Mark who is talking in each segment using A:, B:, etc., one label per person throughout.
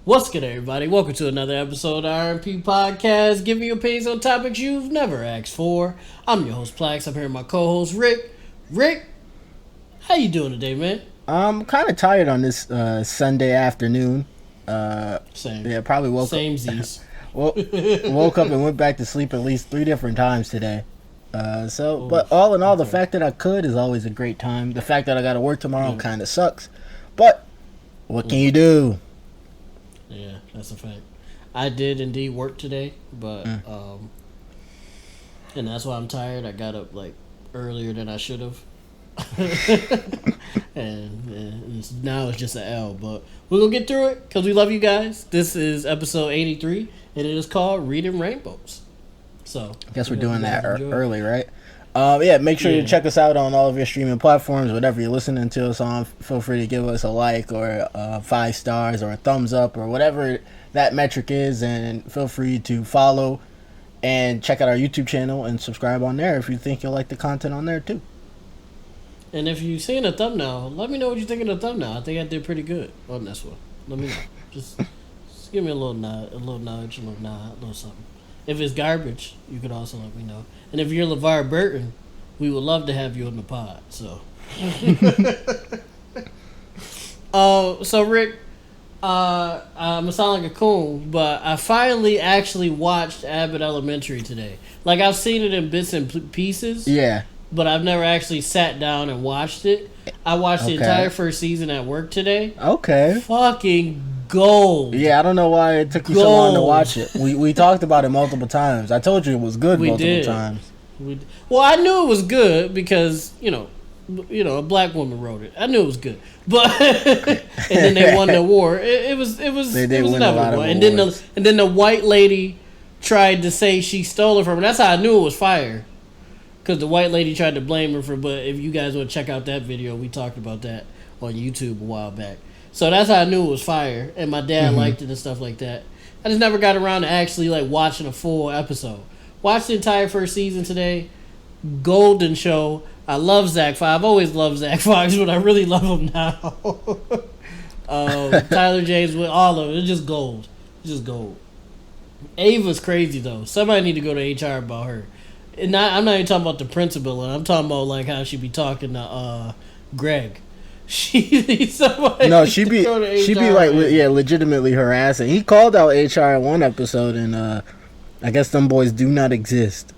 A: What's good, everybody? Welcome to another episode of RMP Podcast, giving you opinions on topics you've never asked for. I'm your host, PLAX. I'm here with my co-host, Rick. Rick, how you doing today, man?
B: I'm kind of tired on this Sunday afternoon.
A: Same.
B: Yeah, probably woke
A: Same
B: up.
A: Z's.
B: Woke up and went back to sleep at least 3 different times today. But all in all, the fact that I could is always a great time. The fact that I got to work tomorrow kind of sucks. But what can you do?
A: Yeah, that's a fact. I did indeed work today, but and that's why I'm tired. I got up like earlier than I should have. and now it's just an L, but we're gonna get through it because we love you guys. This is episode 83, and it is called Reading Rainbows. So
B: I guess we're doing that
A: enjoy.
B: early, right? Make sure you check us out on all of your streaming platforms. Whatever you're listening to us on, feel free to give us a like or 5 stars or a thumbs up or whatever that metric is, and feel free to follow and check out our YouTube channel and subscribe on there if you think you'll like the content on there too.
A: And if you've seen a thumbnail, let me know what you think of the thumbnail. I think I did pretty good on this one. Let me know. Just give me a little nod, a little nudge, a little nod, a little something. If it's garbage, you could also let me know. And if you're LeVar Burton, we would love to have you on the pod. So, so Rick, I'm gonna sound like a coon, but I finally actually watched Abbott Elementary today. Like, I've seen it in bits and pieces.
B: Yeah.
A: But I've never actually sat down and watched it. I watched the entire first season at work today.
B: Okay.
A: Fucking gold.
B: Yeah, I don't know why it took you so long to watch it. We talked about it multiple times. I told you it was good multiple times.
A: Well, I knew it was good because, you know, a black woman wrote it. I knew it was good. But and then they won the award. It was
B: they win a lot of
A: and
B: awards.
A: then the white lady tried to say she stole it from her. That's how I knew it was fire. Because the white lady tried to blame her for, but if you guys want to check out that video, we talked about that on YouTube a while back. So that's how I knew it was fire, and my dad liked it and stuff like that. I just never got around to actually like watching a full episode. Watched the entire first season today. Golden show. I love Zach Fox. I've always loved Zach Fox, but I really love him now. Tyler James with all of it. It's just gold. It's just gold. Ava's crazy though. Somebody need to go to HR about her. And I'm not even talking about the principal. I'm talking about like how she be talking to Greg. She be
B: like legitimately harassing. He called out HR in one episode, and I guess them boys do not exist.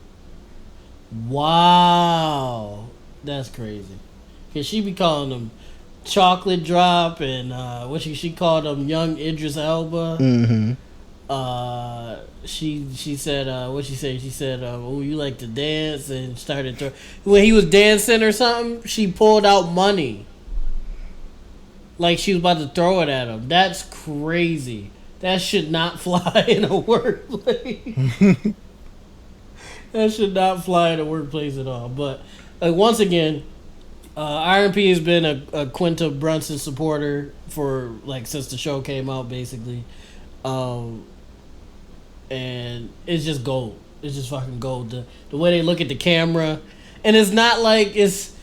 A: Wow, that's crazy. Cause she be calling them chocolate drop and she called them young Idris Elba.
B: Mm-hmm.
A: She said what she said. She said, "Oh, you like to dance," and started when he was dancing or something. She pulled out money, like she was about to throw it at him. That's crazy. That should not fly in a workplace. That should not fly in a workplace at all. But once again, RMP has been a Quinta Brunson supporter for like since the show came out, basically. And it's just gold. It's just fucking gold. The way they look at the camera, and it's not like it's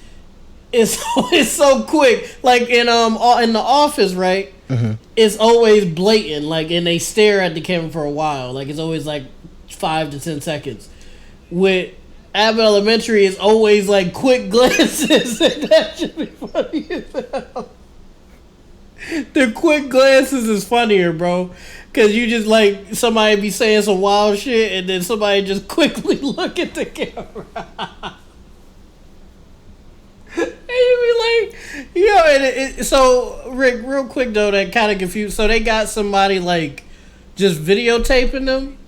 A: so quick. Like in the Office, right?
B: Mm-hmm.
A: It's always blatant. Like, and they stare at the camera for a while. Like it's always like 5 to 10 seconds. With Abbott Elementary, it's always like quick glances, and that should be funny as hell. The quick glances is funnier, bro. Because you just like somebody be saying some wild shit and then somebody just quickly look at the camera. And you be like, and so Rick, real quick though, that kind of confused. So they got somebody like just videotaping them?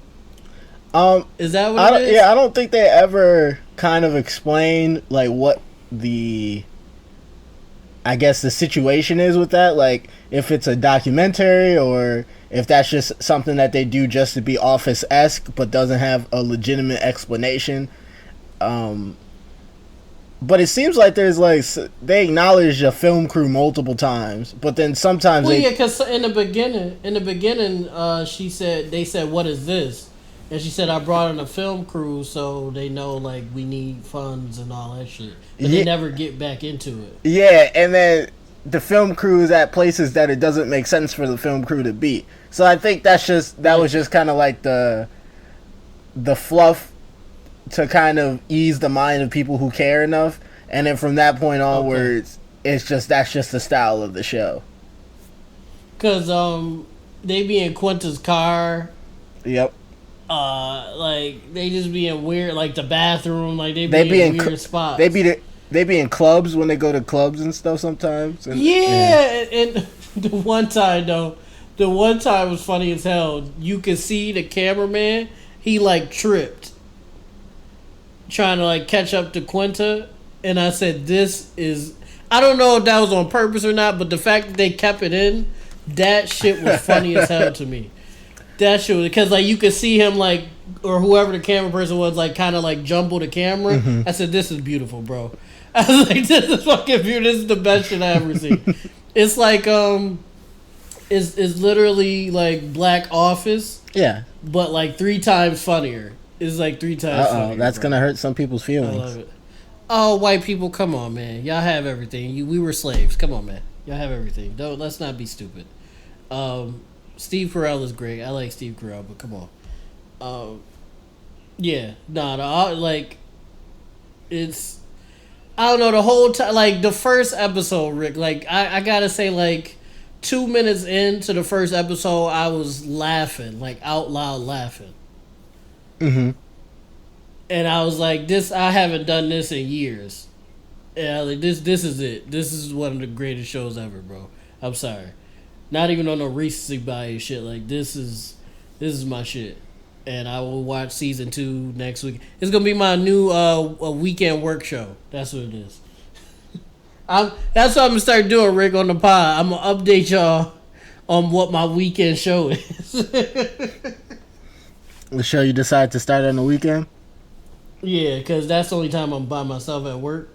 A: Is that what it is?
B: Yeah, I don't think they ever kind of explain like what the situation is with that, like if it's a documentary or if that's just something that they do just to be Office-esque but doesn't have a legitimate explanation. But it seems like there's like they acknowledge a film crew multiple times, but then sometimes
A: because in the beginning, they said, "What is this?" And she said, "I brought in a film crew so they know like we need funds and all that shit." But they never get back into it.
B: Yeah, and then the film crew is at places that it doesn't make sense for the film crew to be. So I think that was just kind of like the fluff to kind of ease the mind of people who care enough, and then from that point onwards, that's just the style of the show.
A: Cause they be in Quinta's car.
B: Yep.
A: Like they just be in weird, like the bathroom, like they be in weird spots.
B: They be in clubs when they go to clubs and stuff sometimes. And,
A: and the one time was funny as hell. You could see the cameraman, he like tripped, trying to like catch up to Quinta, and I said, "This is." I don't know if that was on purpose or not, but the fact that they kept it in, that shit was funny as hell to me. That shit was, because like you could see him like, or whoever the camera person was, like kind of like jumble the camera. I said, "This is beautiful, bro." I was like, "This is fucking beautiful. This is the best shit I ever seen." It's like it's literally like Black Office.
B: Yeah.
A: But like 3 times funnier. It's like 3 times funnier.
B: That's gonna hurt some people's feelings.
A: I love it. Oh, white people, come on, man. Y'all have everything. We were slaves. Come on, man. Y'all have everything. Let's not be stupid. Steve Carell is great. I like Steve Carell, but come on. Like it's. I don't know, the whole time, like the first episode, Rick. Like I gotta say, like 2 minutes into the first episode, I was laughing, like out loud laughing.
B: Mm-hmm.
A: And I was like, I haven't done this in years. Yeah, like this is it. This is one of the greatest shows ever, bro. I'm sorry. Not even on no recency bias shit. Like this is my shit. And I will watch season 2 next week. It's gonna be my new a weekend work show. That's what it is. That's what I'm gonna start doing, Rick, on the pod. I'm gonna update y'all on what my weekend show is.
B: The show you decide to start on the weekend?
A: Yeah, because that's the only time I'm by myself at work.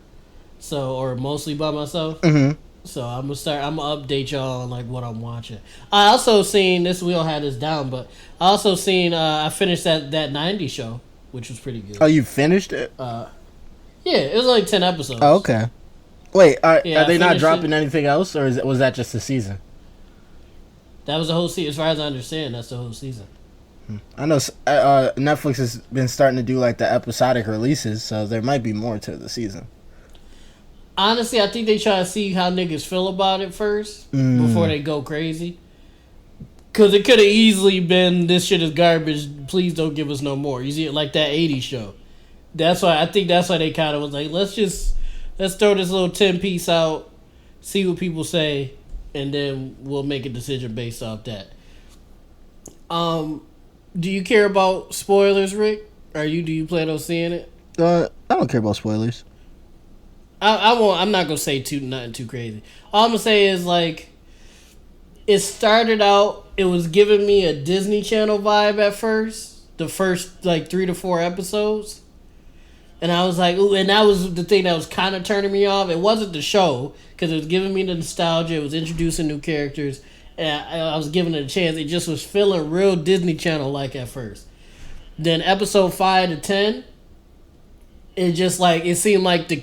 A: So, or mostly by myself.
B: Mm-hmm.
A: So I'm gonna update y'all on like what I'm watching. I also seen this. We don't have this down, but I also seen. I finished that 90s show, which was pretty good.
B: Oh, you finished it?
A: Yeah, it was like 10 episodes.
B: Oh, okay. Wait, are they not dropping
A: it.
B: anything else, or was that just the season?
A: That was the whole season. As far as I understand, that's the whole season.
B: I know Netflix has been starting to do like the episodic releases, so there might be more to the season.
A: Honestly, I think they try to see how niggas feel about it first before they go crazy. Because it could have easily been, this shit is garbage, please don't give us no more. You see it like that 80s show. I think that's why they kind of was like, let's throw this little 10-piece out, see what people say, and then we'll make a decision based off that. Do you care about spoilers, Rick? Do you plan on seeing it?
B: I don't care about spoilers.
A: I'm not gonna say nothing too crazy. All I'm gonna say is like, it started out. It was giving me a Disney Channel vibe at first. The first like 3 to 4 episodes, and I was like, ooh, and that was the thing that was kind of turning me off. It wasn't the show because it was giving me the nostalgia. It was introducing new characters, and I was giving it a chance. It just was feeling real Disney Channel like at first. Then episode 5 to 10. It just like it seemed like the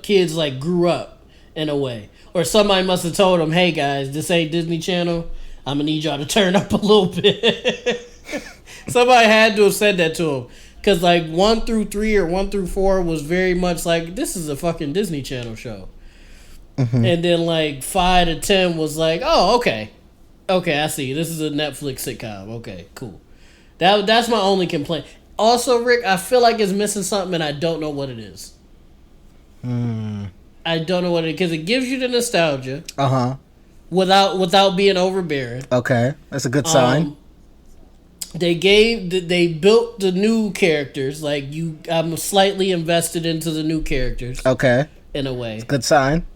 A: kids like grew up in a way, or somebody must have told them, "Hey guys, this ain't Disney Channel. I'm gonna need y'all to turn up a little bit." Somebody had to have said that to them, because like 1 through 3 or 1 through 4 was very much like, this is a fucking Disney Channel show, and then like 5 to 10 was like, oh okay, I see. This is a Netflix sitcom. Okay, cool. That's my only complaint. Also, Rick, I feel like it's missing something, and I don't know what it is. I don't know what it is, because it gives you the nostalgia. Without being overbearing.
B: Okay, that's a good sign.
A: They built the new characters. Like I'm slightly invested into the new characters.
B: Okay,
A: in a way,
B: good sign.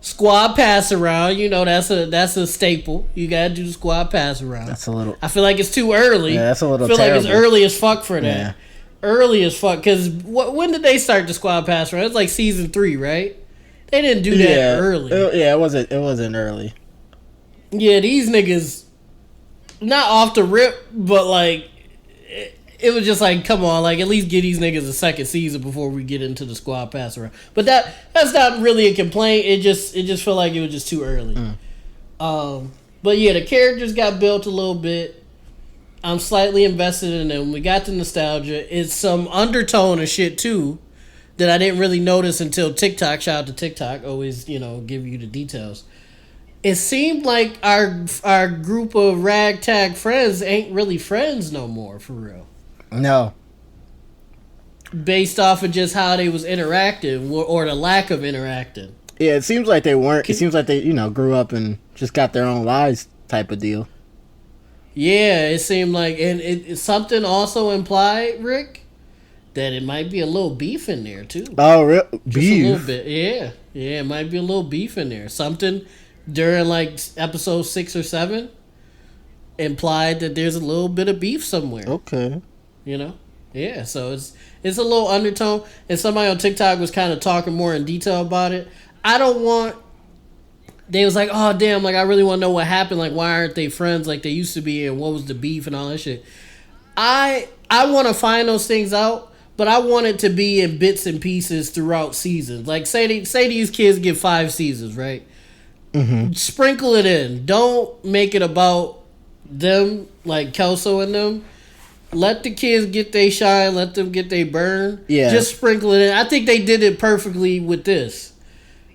A: Squad pass around, that's a staple. You gotta do the squad pass around.
B: That's a little.
A: I feel like it's too early.
B: Yeah, that's a little.
A: I feel
B: terrible.
A: like it's early as fuck for that.
B: Yeah.
A: Early as fuck, because when did they start the squad pass around? It's like season 3, right? They didn't do that early.
B: It wasn't early. Yeah,
A: these niggas, not off the rip, but like it was just like, come on, like at least give these niggas a second season before we get into the squad pass around. But that's not really a complaint. It just felt like it was just too early. But yeah, the characters got built a little bit. I'm slightly invested in them. We got the nostalgia. It's some undertone of shit too that I didn't really notice until TikTok. Shout out to TikTok, always give you the details. It seemed like our group of ragtag friends ain't really friends no more, for real.
B: No.
A: Based off of just how they was interacting or the lack of interacting.
B: Yeah, it seems like they weren't. It seems like they, grew up and just got their own lives type of deal.
A: Yeah, it seemed like, and it something also implied, Rick, that it might be a little beef in there too.
B: Oh, real
A: Just
B: beef?
A: a little bit, yeah, it might be a little beef in there. Something during like episode 6 or 7 implied that there's a little bit of beef somewhere.
B: Okay.
A: Yeah. So it's a little undertone, and somebody on TikTok was kind of talking more in detail about it. They was like, oh damn, like I really want to know what happened. Like why aren't they friends like they used to be, and what was the beef and all that shit. I want to find those things out, but I want it to be in bits and pieces throughout seasons. Like say these kids get 5 seasons, right? Mm-hmm. Sprinkle it in. Don't make it about them, like Kelso and them. Let the kids get their shine. Let them get their burn.
B: Yeah.
A: Just sprinkle it in. I think they did it perfectly with this.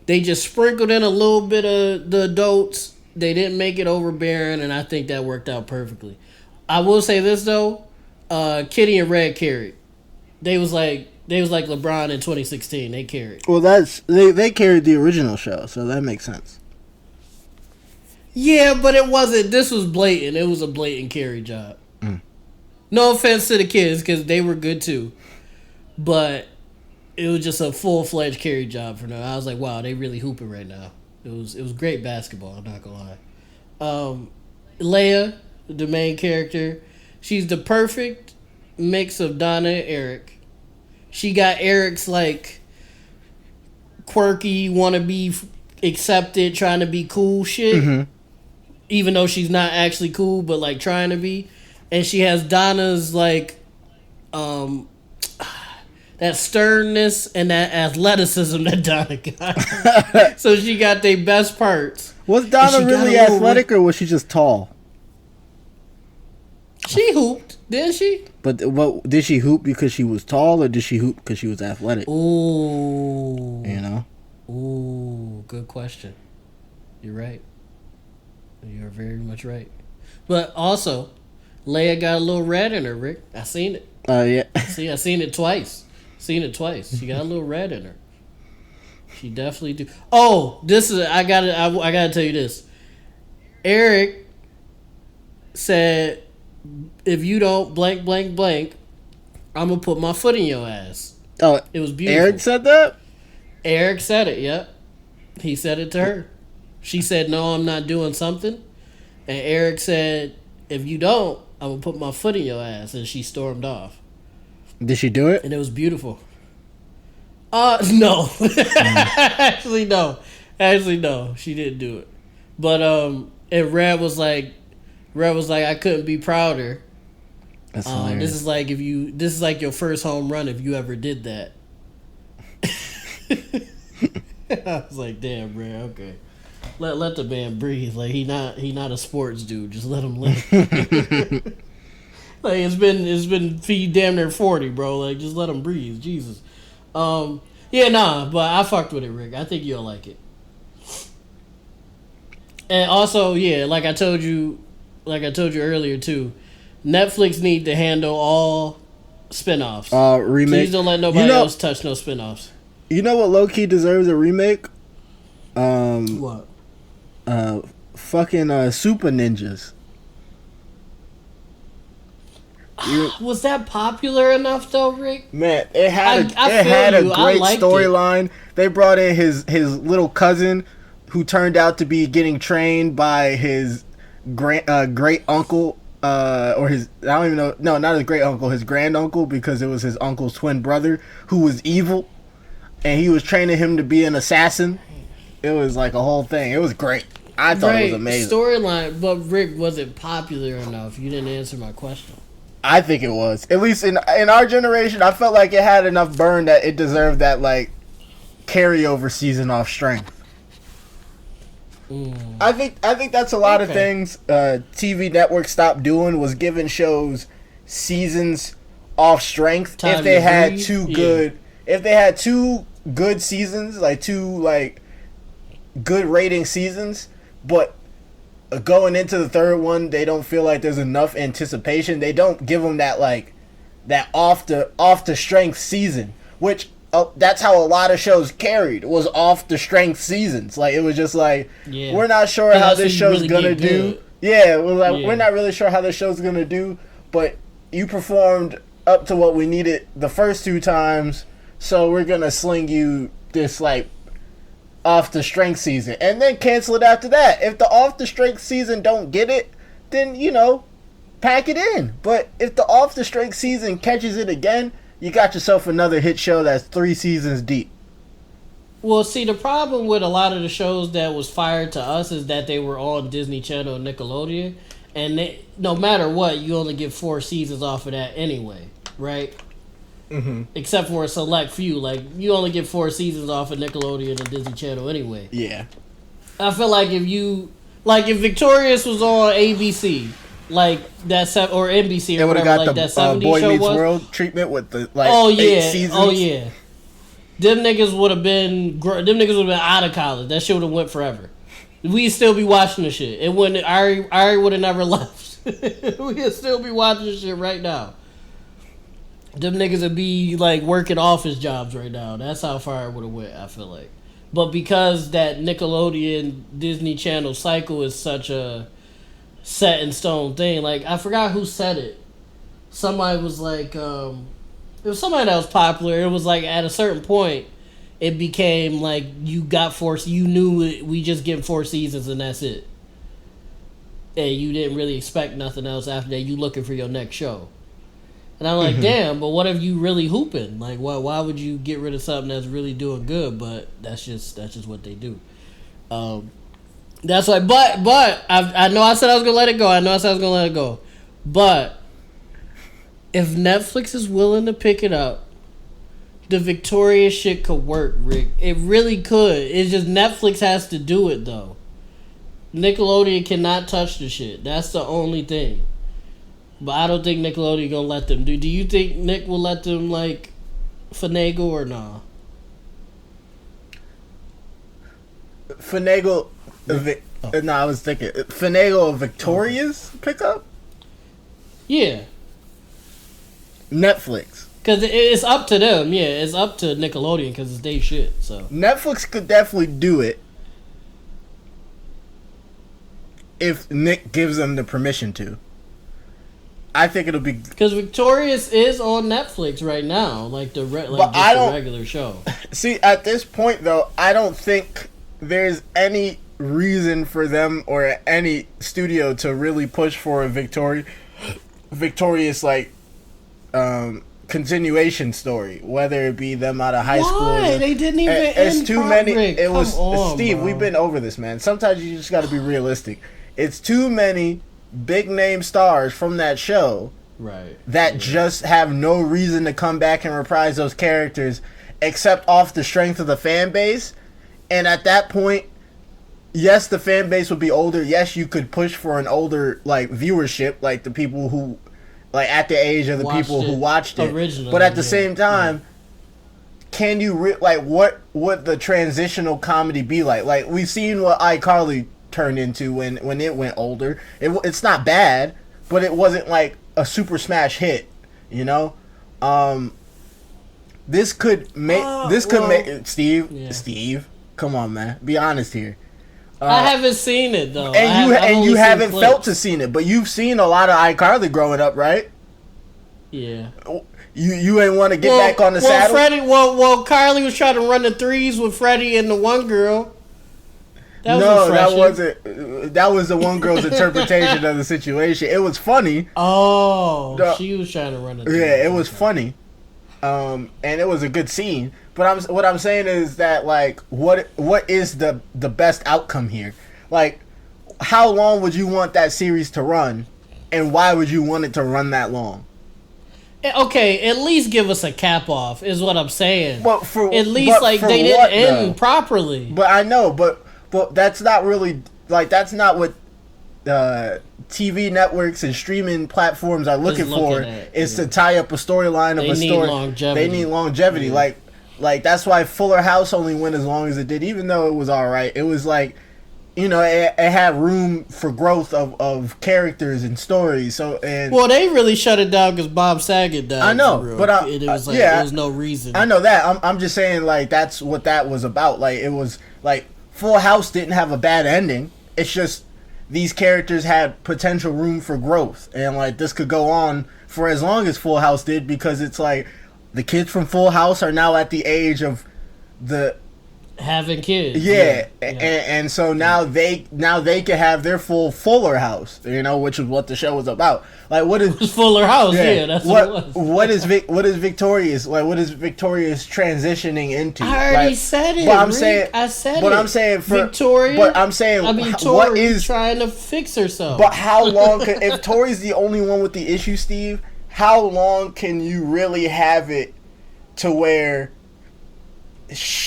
A: They just sprinkled in a little bit of the adults. They didn't make it overbearing, and I think that worked out perfectly. I will say this though, Kitty and Red carried. They was like LeBron in 2016. They carried.
B: Well, they carried the original show, so that makes sense.
A: Yeah, but it wasn't. This was blatant. It was a blatant carry job. No offense to the kids, because they were good too. But it was just a full-fledged carry job for them. I was like, wow, they really hooping right now. It was great basketball, I'm not going to lie. Leia, the main character, she's the perfect mix of Donna and Eric. She got Eric's, like, quirky, want to be accepted, trying to be cool shit. Mm-hmm. Even though she's not actually cool, but like trying to be. And she has Donna's like that sternness and that athleticism that Donna got. So she got their best parts.
B: Was Donna really athletic or was she just tall?
A: She hooped, didn't she?
B: But what did she hoop because she was tall or did she hoop because she was athletic?
A: Ooh.
B: Ooh,
A: good question. You're right. You're very much right. But also, Leia got a little red in her, Rick. I seen it.
B: Yeah.
A: I seen it twice. She got a little red in her. She definitely do. Oh, I gotta tell you this. Eric said, if you don't blank, blank, blank, I'm gonna put my foot in your ass.
B: Oh,
A: it was beautiful.
B: Eric said that?
A: Eric said it, yep. He said it to her. She said, no, I'm not doing something. And Eric said, if you don't, I'm going to put my foot in your ass. And she stormed off.
B: Did she do it?
A: And it was beautiful. No. Actually, no. She didn't do it. But, and Red was like, I couldn't be prouder.
B: That's
A: this is like your first home run if you ever did that. I was like, damn, Red, okay. Let the man breathe. Like he not a sports dude. Just let him live. Like it's been damn near 40, bro. Like just let him breathe. Jesus. But I fucked with it, Rick. I think you'll like it. And also, yeah, like I told you earlier too, Netflix need to handle all spinoffs.
B: Remake.
A: Please don't let nobody else touch no spinoffs.
B: You know what low key deserves a remake?
A: What?
B: Fucking Super Ninjas.
A: Was that popular enough though, Rick?
B: Man, it had a great storyline. They brought in his little cousin, who turned out to be getting trained by his great uncle, or his, I don't even know, no, not his great uncle, his grand uncle, because it was his uncle's twin brother who was evil, and he was training him to be an assassin. It was like a whole thing. It was great. I thought it was amazing.
A: Storyline, but Rick, was it popular enough? You didn't answer my question.
B: I think it was. At least in our generation, I felt like it had enough burn that it deserved that like carryover season off strength. I think that's a lot of things TV networks stopped doing, was giving shows seasons off strength. If they had two good seasons, like two like good rating seasons, but going into the third one, they don't feel like there's enough anticipation. They don't give them that like that off the strength season, which that's how a lot of shows carried, was off the strength seasons. Like it was just like we're not sure how this show's really gonna do. Yeah, it was like we're not really sure how this show's gonna do, but you performed up to what we needed the first two times, so we're gonna sling you this like off the strength season and then cancel it after that. If the off the strength season don't get it, then pack it in. But if the off the strength season catches it again, you got yourself another hit show that's 3 seasons deep.
A: Well, see, the problem with a lot of the shows that was fired to us is that they were on Disney Channel and Nickelodeon, and no matter what, you only get 4 seasons off of that anyway, right? Mm-hmm. Except for a select few, like you only get 4 seasons off of Nickelodeon and Disney Channel anyway.
B: Yeah,
A: I feel like if Victorious was on ABC, like that or NBC or whatever, like that 70s
B: Boy
A: show
B: Meets
A: was.
B: World treatment with the like 8 seasons.
A: Oh yeah, them niggas would have been out of college. That shit would have went forever. We'd still be watching the shit. It wouldn't. Ari would have never left. We'd still be watching the shit right now. Them niggas would be like working office jobs right now. That's how far it would have went, I feel like. But because that Nickelodeon Disney Channel cycle is such a set in stone thing, like I forgot who said it. Somebody was like, it was somebody that was popular. It was like at a certain point, it became like you knew we just get 4 seasons and that's it. And you didn't really expect nothing else after that. You looking for your next show. And I'm like, damn, but what if you really hooping? Like, why would you get rid of something that's really doing good? But that's just what they do. That's like, but I know I said I was gonna let it go. But if Netflix is willing to pick it up, the Victorious shit could work, Rick. It really could. It's just Netflix has to do it though. Nickelodeon cannot touch the shit. That's the only thing. But I don't think Nickelodeon gonna let them do. Do you think Nick will let them like finagle or nah?
B: Finagle, I was thinking finagle Victoria's pickup.
A: Yeah,
B: Netflix.
A: Because it's up to them. Yeah, it's up to Nickelodeon because it's their shit. So
B: Netflix could definitely do it if Nick gives them the permission to. I think it'll be
A: because Victorious is on Netflix right now, like the regular show.
B: See, at this point though, I don't think there's any reason for them or any studio to really push for a Victorious like continuation story, whether it be them out of high school.
A: Why they didn't even?
B: It's too many.
A: Rick.
B: It was Steve.
A: Bro.
B: We've been over this, man. Sometimes you just got to be realistic. It's too many big name stars from that show that just have no reason to come back and reprise those characters except off the strength of the fan base. And at that point, yes, the fan base would be older. Yes, you could push for an older like viewership, like the people who like at the age of the people who watched it originally. But at the same time, can you what would the transitional comedy be like? Like we've seen what iCarly turned into when it went older. It's not bad, but it wasn't like a super smash hit, you know. This could make Steve. Come on, man, be honest here.
A: I haven't seen it though,
B: and you haven't felt to seen it, but you've seen a lot of iCarly growing up, right?
A: Yeah.
B: You ain't want to get back on the saddle.
A: Carly was trying to run the threes with Freddie and the one girl.
B: That was the one girl's interpretation of the situation. It was funny.
A: She was trying to run it.
B: Yeah, it was funny. And it was a good scene. But what I'm saying is that like what is the best outcome here? Like how long would you want that series to run, and why would you want it to run that long?
A: Okay, at least give us a cap off is what I'm saying.
B: Well, for
A: at least like they didn't end properly.
B: But I know, but that's not really like that's not what TV networks and streaming platforms are looking for. Is to tie up a storyline of a story.
A: Longevity.
B: They need longevity. Yeah. Like that's why Fuller House only went as long as it did, even though it was all right. It was like, you know, it had room for growth of characters and stories. So well,
A: they really shut it down because Bob Saget died.
B: I know, but
A: it was like there was no reason.
B: I know that. I'm just saying like that's what that was about. Like it was like Full House didn't have a bad ending. It's just these characters had potential room for growth, and like this could go on for as long as Full House did, because it's like the kids from Full House are now at the age of
A: having kids.
B: Yeah. And so now they can have their Fuller House, you know, which is what the show was about. Like what is
A: Fuller House? Yeah, that's what it was.
B: What is Victoria's transitioning into?
A: I already said it.
B: But
A: I'm saying
B: Victoria. But I'm saying
A: Tori
B: what is
A: trying to fix herself.
B: But how long if Tori's the only one with the issue, Steve, how long can you really have it to where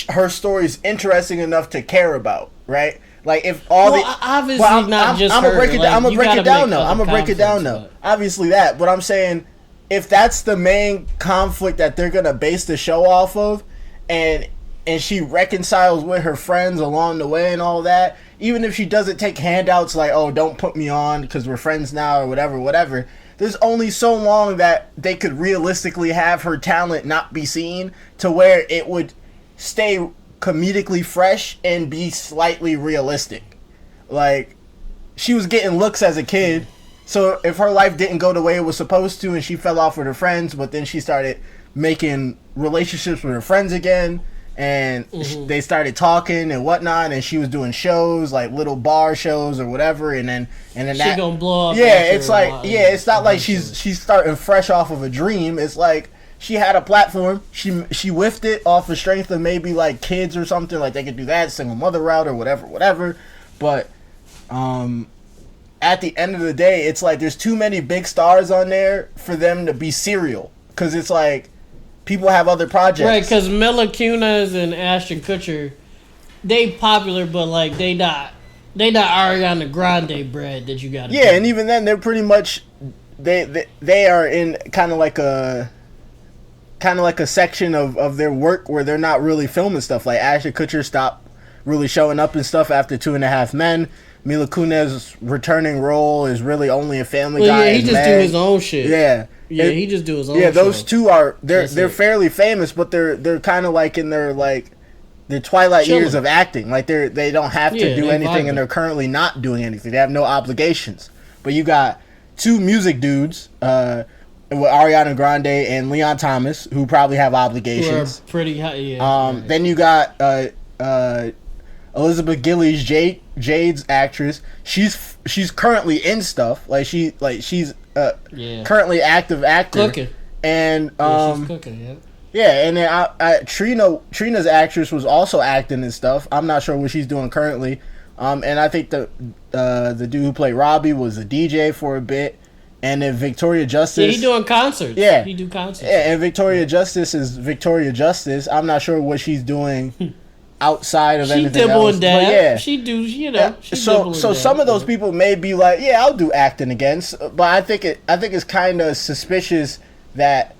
B: her story is interesting enough to care about, right? Like if all
A: obviously I'm gonna break
B: it down though. Obviously that, but I'm saying if that's the main conflict that they're gonna base the show off of, and she reconciles with her friends along the way and all that, even if she doesn't take handouts like, oh, don't put me on because we're friends now or whatever. There's only so long that they could realistically have her talent not be seen to where it would stay comedically fresh and be slightly realistic. Like, she was getting looks as a kid, so if her life didn't go the way it was supposed to and she fell off with her friends, but then she started making relationships with her friends again, and they started talking and whatnot, and she was doing shows like little bar shows or whatever, and then
A: she gonna blow up.
B: Yeah, it's like it's not like she's starting fresh off of a dream. It's like she had a platform. She whiffed it off the strength of maybe like kids or something. Like they could do that single mother route or whatever. But at the end of the day, it's like there's too many big stars on there for them to be serial. Because it's like people have other projects.
A: Right, because Mila Kunis and Ashton Kutcher, they popular, but like they not Ariana Grande bread that you got.
B: Yeah, and even then they're pretty much they are in kind of like a section of their work where they're not really filming stuff. Like Ashton Kutcher stopped really showing up and stuff after 2.5 Men. Mila Kunis' returning role is really only a Family Guy.
A: Yeah, he just do his own shit.
B: Yeah,
A: he just do his own.
B: Yeah, those two are they're fairly famous, but they're kind of like in their twilight years of acting. Like they don't have to do anything, and they're currently not doing anything. They have no obligations. But you got two music dudes, with Ariana Grande and Leon Thomas, who probably have obligations.
A: Who are pretty high. Yeah.
B: Then you got Elizabeth Gillies, Jade's actress. She's currently in stuff. She's currently active actor.
A: Cooking.
B: And
A: she's cooking. Yeah.
B: Yeah, and then Trina's actress was also acting and stuff. I'm not sure what she's doing currently. And I think the dude who played Robbie was a DJ for a bit. And then Victoria Justice.
A: Yeah, he doing concerts.
B: Yeah.
A: He do concerts.
B: Yeah, and Victoria Justice is Victoria Justice. I'm not sure what she's doing outside of anything else.
A: But yeah.
B: She
A: do, you know.
B: So some of those people may be like, yeah, I'll do acting again. But I think it's kind of suspicious that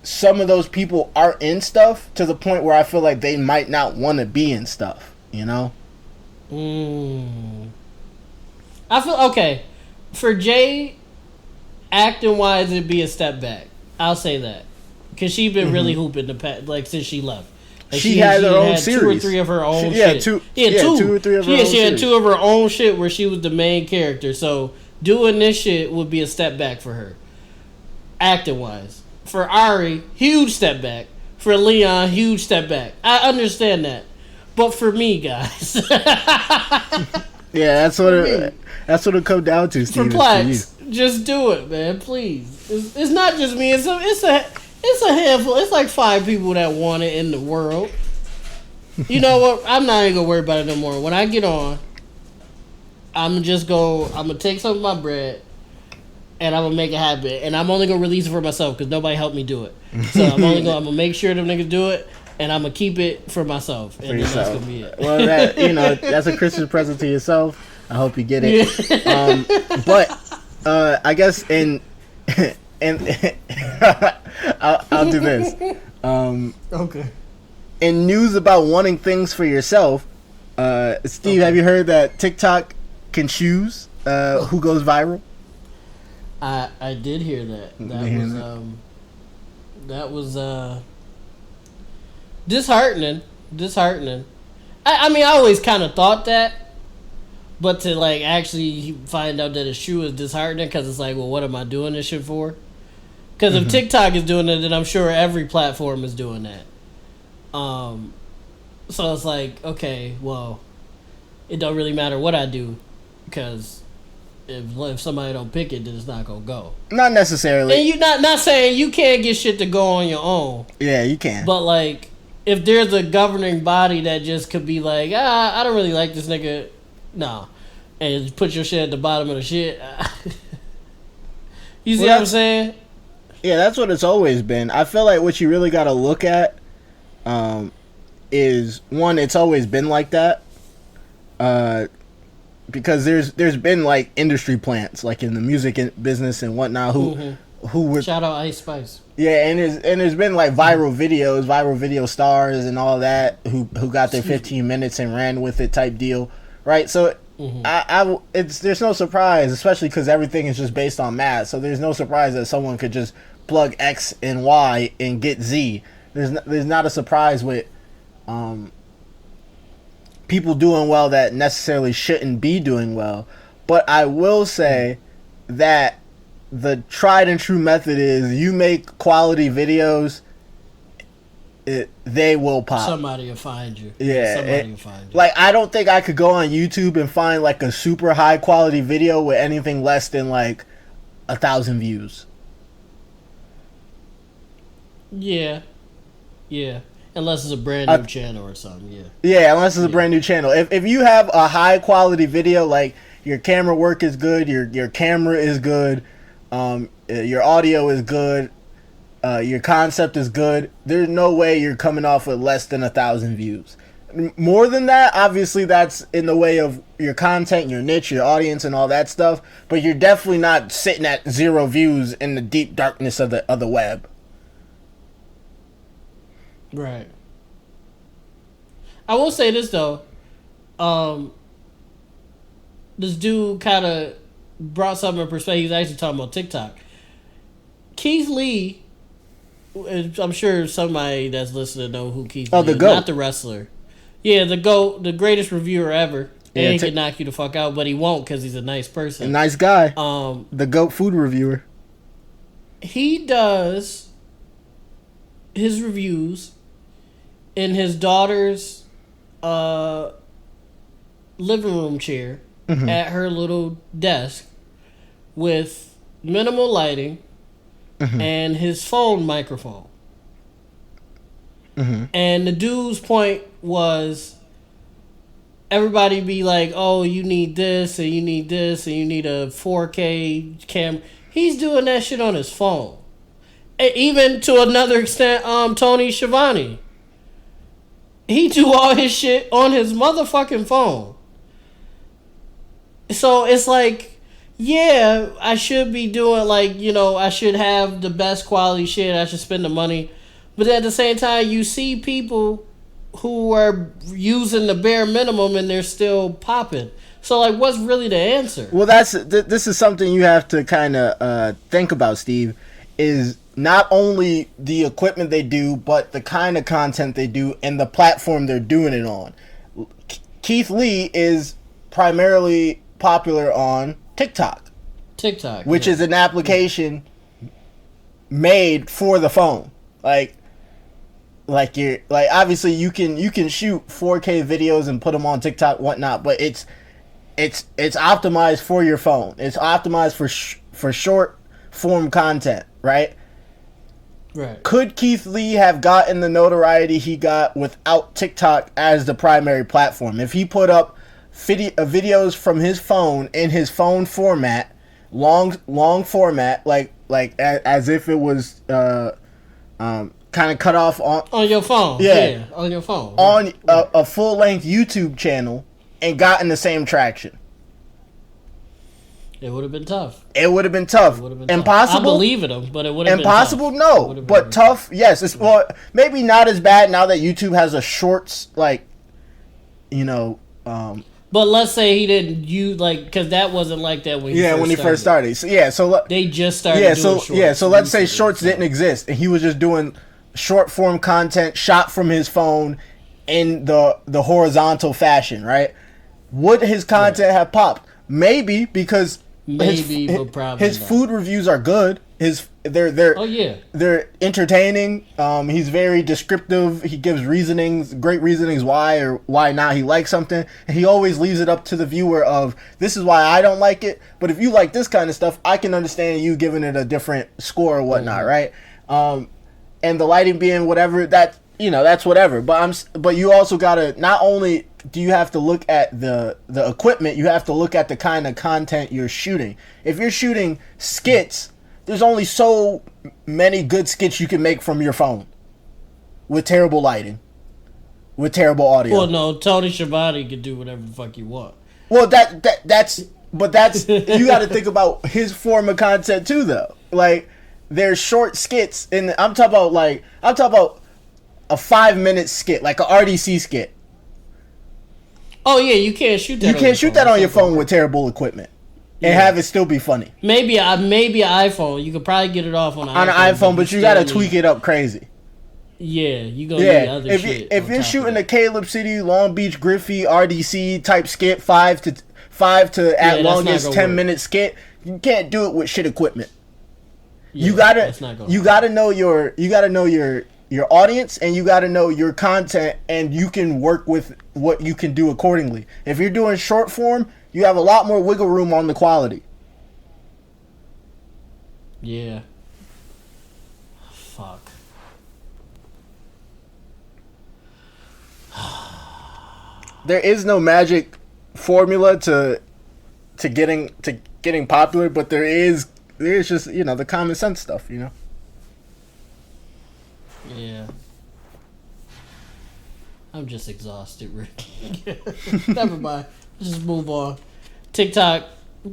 B: some of those people are in stuff to the point where I feel like they might not want to be in stuff, you know?
A: I feel, okay, for Jay, acting-wise, it'd be a step back. I'll say that. Because she's been really hooping the past, since she left.
B: She had her own series.
A: 2 or 3 of her own shit.
B: Two or three of her own
A: she had
B: series.
A: 2 of her own shit where she was the main character. So, doing this shit would be a step back for her. Acting-wise. For Ari, huge step back. For Leon, huge step back. I understand that. But for me, guys.
B: Yeah, that's what it comes down to, Steve.
A: For PLAX, just do it, man, please. It's not just me. It's a handful. It's like 5 people that want it in the world. You know what? I'm not even gonna worry about it no more. When I get on, I'm gonna take some of my bread, and I'm gonna make it happen. And I'm only gonna release it for myself because nobody helped me do it. So I'm gonna make sure them niggas do it, and I'm gonna keep it for myself. And
B: yourself.
A: That's gonna be it.
B: Well, that's a Christmas present to yourself. I hope you get it. Yeah. But I guess I'll do this.
A: Okay.
B: In news about wanting things for yourself, Steve, have you heard that TikTok can choose who goes viral?
A: I did hear that. That was disheartening. I mean, I always kind of thought that, but to like actually find out that it's true is disheartening because it's like, well, what am I doing this shit for? Because if TikTok is doing it, then I'm sure every platform is doing that. So it's like, okay, well, it don't really matter what I do, because if somebody don't pick it, then it's not gonna go.
B: Not necessarily.
A: And you not saying you can't get shit to go on your own.
B: Yeah, you can.
A: But like, if there's a governing body that just could be like, I don't really like this nigga, no, and put your shit at the bottom of the shit. You see what I'm saying?
B: Yeah, that's what it's always been. I feel like what you really got to look at is, one, it's always been like that. Because there's been like industry plants like in the music business and whatnot who were,
A: shout out Ice Spice.
B: Yeah, and there's been like viral video stars and all that who got their 15 minutes and ran with it type deal, right? So there's no surprise, especially because everything is just based on math. So there's no surprise that someone could just plug X and Y and get Z. There's not a surprise with people doing well that necessarily shouldn't be doing well. But I will say that the tried and true method is you make quality videos, they will pop.
A: Somebody will find you.
B: Yeah.
A: Somebody will find you.
B: Like, I don't think I could go on YouTube and find like a super high quality video with anything less than like 1,000 views.
A: Yeah. Unless it's a brand new channel or something, yeah.
B: Yeah, unless it's a brand new channel. If you have a high quality video, like your camera work is good, your camera is good, your audio is good, your concept is good, there's no way you're coming off with less than 1,000 views. More than that, obviously that's in the way of your content, your niche, your audience, and all that stuff. But you're definitely not sitting at 0 views in the deep darkness of the web.
A: Right. I will say this though, this dude kind of brought something in perspective. He was actually talking about TikTok. Keith Lee, I'm sure somebody that's listening know who Keith Lee is.
B: The GOAT.
A: Not the wrestler. Yeah, the GOAT, the greatest reviewer ever.
B: Yeah,
A: and he could knock you the fuck out, but he won't because he's a nice person.
B: A nice guy.
A: The
B: GOAT food reviewer.
A: He does his reviews in his daughter's living room chair at her little desk with minimal lighting and his phone microphone. And the dude's point was, everybody be like, oh, you need this and you need this and you need a 4K camera. He's doing that shit on his phone. And even to another extent, Tony Schiavone. He do all his shit on his motherfucking phone. So it's like, yeah, I should be doing like, I should have the best quality shit. I should spend the money. But at the same time, you see people who are using the bare minimum and they're still popping. So like, what's really the answer?
B: Well, this is something you have to kind of think about, Steve, is not only the equipment they do, but the kind of content they do and the platform they're doing it on. Keith Lee is primarily popular on TikTok. Which is an application made for the phone. Like obviously you can shoot 4K videos and put them on TikTok, whatnot, but it's optimized for your phone. It's optimized for short form content, right?
A: Right.
B: Could Keith Lee have gotten the notoriety he got without TikTok as the primary platform? If he put up videos from his phone in his phone format, long format, like as if it was kind of cut off
A: on your phone. Yeah, on your phone.
B: On a full length YouTube channel and gotten the same traction.
A: It would have been tough.
B: Impossible?
A: I believe in them, but it would have been
B: impossible. No, but tough. Yes, it's well, maybe not as bad now that YouTube has a shorts like, you know.
A: But let's say he didn't use because that wasn't like that when he
B: first started. So
A: they just started.
B: So let's say shorts didn't exist and he was just doing short form content shot from his phone in the horizontal fashion, right? Would his content have popped? Maybe because
A: but probably
B: his food reviews are good. They're entertaining. He's very descriptive. He gives great reasonings why or why not he likes something. And he always leaves it up to the viewer of this is why I don't like it. But if you like this kind of stuff, I can understand you giving it a different score or whatnot, right? And the lighting being whatever that that's whatever. But you also gotta not only do you have to look at the equipment, you have to look at the kind of content you're shooting. If you're shooting skits, there's only so many good skits you can make from your phone with terrible lighting, with terrible audio.
A: Well, no, Tony Schiavone can do whatever the fuck you want.
B: Well, that's you got to think about his form of content too, though. Like there's short skits, and I'm talking about a 5-minute skit, like a RDC skit.
A: Oh yeah, you can't shoot that.
B: You can't shoot that on your phone with terrible equipment. And have it still be funny.
A: Maybe an iPhone. You could probably get it off on an
B: iPhone, but you gotta tweak it up crazy.
A: Yeah, you gonna need other shit.
B: If you're shooting a Caleb City, Long Beach, Griffey, RDC type skit, 5 to at longest 10-minute skit, you can't do it with shit equipment. Yeah, you gotta know your audience, and you gotta know your content, and you can work with what you can do accordingly. If you're doing short form, you have a lot more wiggle room on the quality.
A: Yeah. Fuck.
B: There is no magic formula to getting popular, but there's just the common sense stuff,
A: Yeah. I'm just exhausted, Rick. Never mind. Let's just move on. TikTok,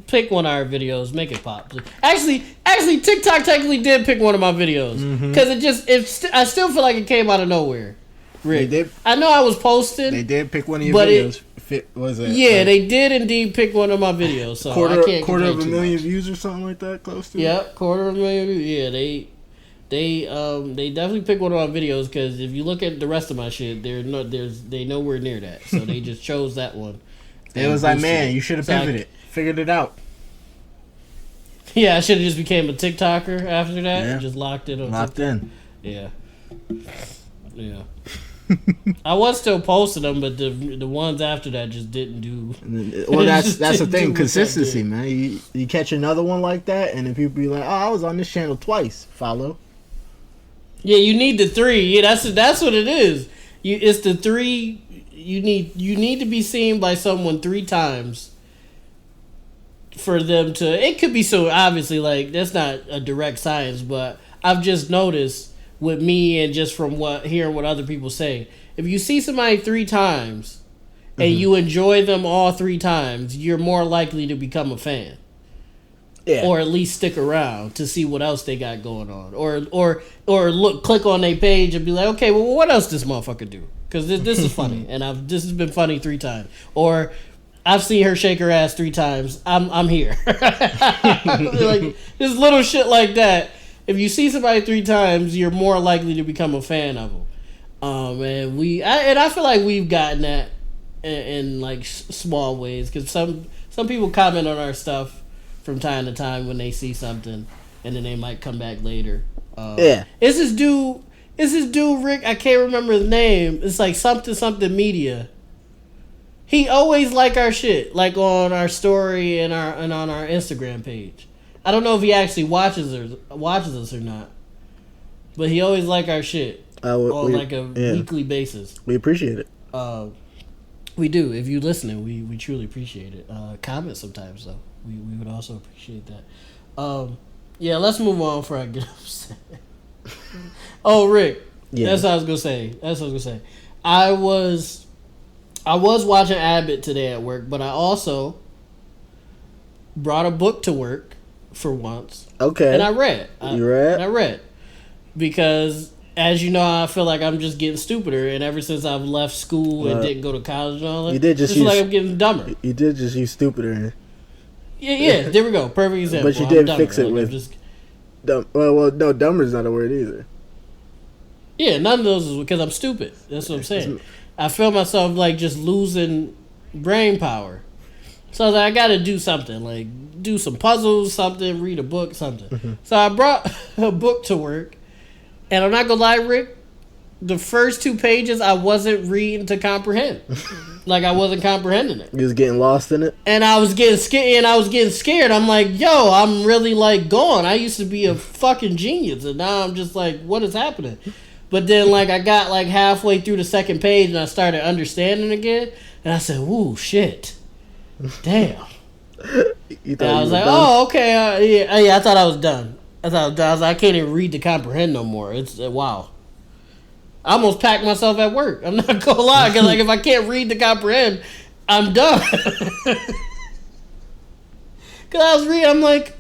A: pick one of our videos, make it pop. Actually, TikTok technically did pick one of my videos because I still feel like it came out of nowhere. Rick,
B: they did.
A: I know I was posting.
B: They did pick one of your videos.
A: They did indeed pick one of my videos. So
B: quarter
A: I can't
B: of a million views or something like that, close to.
A: Yep, quarter of a million views. Yeah, they definitely pick one of my videos because if you look at the rest of my shit, they nowhere near that. So they just chose that one.
B: It was like, man, you should have pivoted, figured it out.
A: Yeah, I should have just became a TikToker after that and just locked in on
B: locked
A: TikTok.
B: in.
A: Yeah. I was still posting them, but the ones after that just didn't do.
B: Well, that's the thing, consistency, man. You catch another one like that, and then people be like, "Oh, I was on this channel twice." Follow.
A: Yeah, you need the 3. Yeah, that's what it is. It's the 3. You need to be seen by someone 3 times for them to. It could be so obviously like that's not a direct science, but I've just noticed with me and just from hearing what other people say, if you see somebody 3 times and you enjoy them all 3 times, you're more likely to become a fan. Yeah. Or at least stick around to see what else they got going on, or click on their page and be like, okay, well, what else this motherfucker do? Because this is funny, and this has been funny 3 times. Or I've seen her shake her ass 3 times. I'm here. Like this little shit like that. If you see somebody 3 times, you're more likely to become a fan of them. And I feel like we've gotten that in like small ways because some people comment on our stuff from time to time when they see something, and then they might come back later. Is this dude Rick? I can't remember his name. It's like something media. He always like our shit, like on our story and on our Instagram page. I don't know if he actually watches us or not, but he always like our shit on like a weekly basis.
B: We appreciate it.
A: We do. If you're listening, we truly appreciate it. Comment sometimes though. We would also appreciate that. Yeah, let's move on before I get upset. Oh, Rick. Yeah. That's what I was gonna say. I was watching Abbott today at work, but I also brought a book to work for once.
B: Okay.
A: And I read.
B: You read?
A: I read. Because, as you know, I feel like I'm just getting stupider, and ever since I've left school and didn't go to college and all that, it's like I'm getting dumber.
B: You did just use stupider.
A: Yeah, there we go. Perfect example.
B: But you did fix it with... dumb. Well, no, dumber is not a word either.
A: Yeah, none of those is because I'm stupid. That's what I'm saying. I feel myself like just losing brain power. So I was like, I got to do something, like do some puzzles, something, read a book, something. Mm-hmm. So I brought a book to work, and I'm not gonna lie, Rick, the first 2 pages I wasn't reading to comprehend. Like I wasn't comprehending it.
B: You was getting lost in it?
A: And I was getting scared. I'm like, yo, I'm really like gone. I used to be a fucking genius, and now I'm just like, what is happening? But then like I got like halfway through the second page and I started understanding again, and I said, "Woo, shit, damn." And I was like, "Oh, okay, yeah." I thought I was done. I was like, I can't even read to comprehend no more. It's wow. I almost packed myself at work. I'm not gonna lie, because like if I can't read to comprehend, I'm done. Because I was reading, I'm like,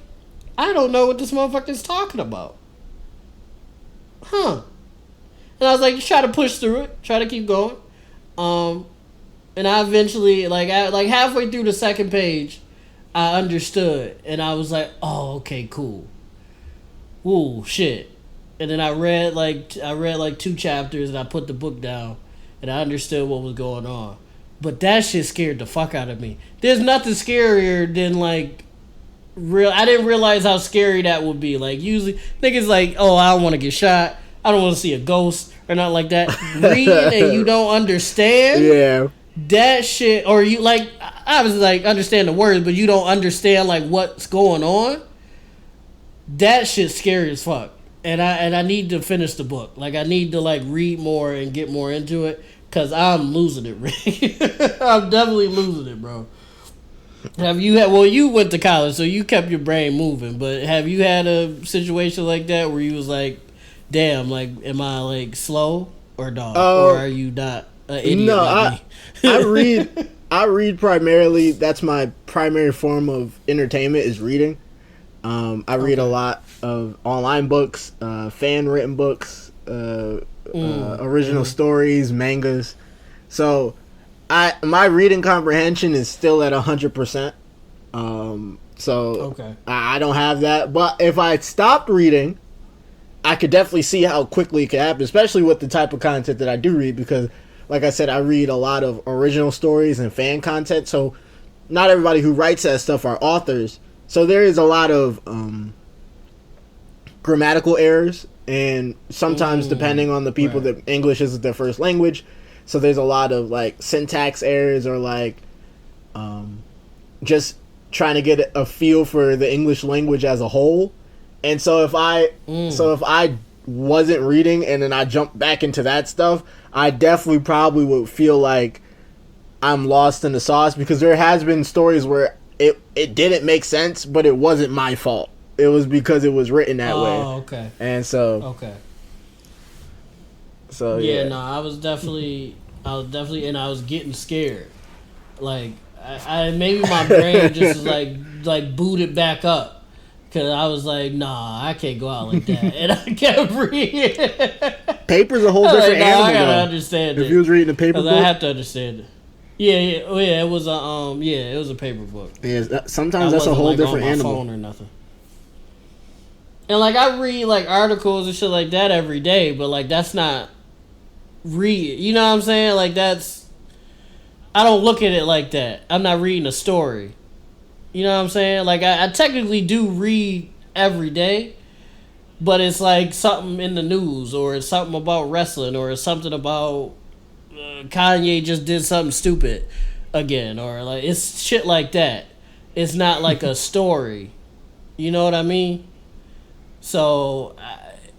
A: I don't know what this motherfucker's talking about, huh? And I was like, try to push through it, try to keep going. And I eventually, like halfway through the second page, I understood, and I was like, oh, okay, cool. Ooh, shit. And then I read like 2 chapters, and I put the book down, and I understood what was going on. But that shit scared the fuck out of me. There's nothing scarier than like I didn't realize how scary that would be. Like usually niggas like, oh, I don't want to get shot. I don't want to see a ghost or not like that. Reading and you don't understand.
B: Yeah.
A: That shit, or you like obviously like understand the words, but you don't understand like what's going on. That shit's scary as fuck. And I need to finish the book. Like I need to like read more and get more into it, cause I'm losing it, Rick. I'm definitely losing it, bro. You went to college, so you kept your brain moving, but have you had a situation like that where you was like, damn, like, am I like slow or dog, or are you not an idiot? No, like
B: I read primarily. That's my primary form of entertainment is reading. I read a lot of online books, fan written books, original stories, mangas. So, my reading comprehension is still at 100%. I don't have that. But if I stopped reading, I could definitely see how quickly it could happen, especially with the type of content that I do read, because, like I said, I read a lot of original stories and fan content, so not everybody who writes that stuff are authors, so there is a lot of grammatical errors, and sometimes, depending on the people, that English isn't their first language, so there's a lot of, like, syntax errors, or, like, just trying to get a feel for the English language as a whole. And so if I wasn't reading and then I jumped back into that stuff, I definitely probably would feel like I'm lost in the sauce, because there has been stories where it didn't make sense, but it wasn't my fault. It was because it was written that way.
A: Oh, okay.
B: And so
A: okay.
B: So yeah,
A: no, I was definitely, and I was getting scared. Like I maybe my brain just like booted back up. Cause I was like, nah, I can't go out like that, and I kept reading.
B: Paper's a whole different animal.
A: I gotta understand it.
B: If you was reading a paper book,
A: I have to understand it. Yeah, it was it was a paper book.
B: Yeah, sometimes that's a whole different
A: on my
B: animal.
A: Phone or nothing. And like I read like articles and shit like that every day, but like that's not read. You know what I'm saying? Like I don't look at it like that. I'm not reading a story. You know what I'm saying? Like, I technically do read every day, but it's like something in the news, or it's something about wrestling, or it's something about Kanye just did something stupid again, or like it's shit like that. It's not like a story. You know what I mean? So,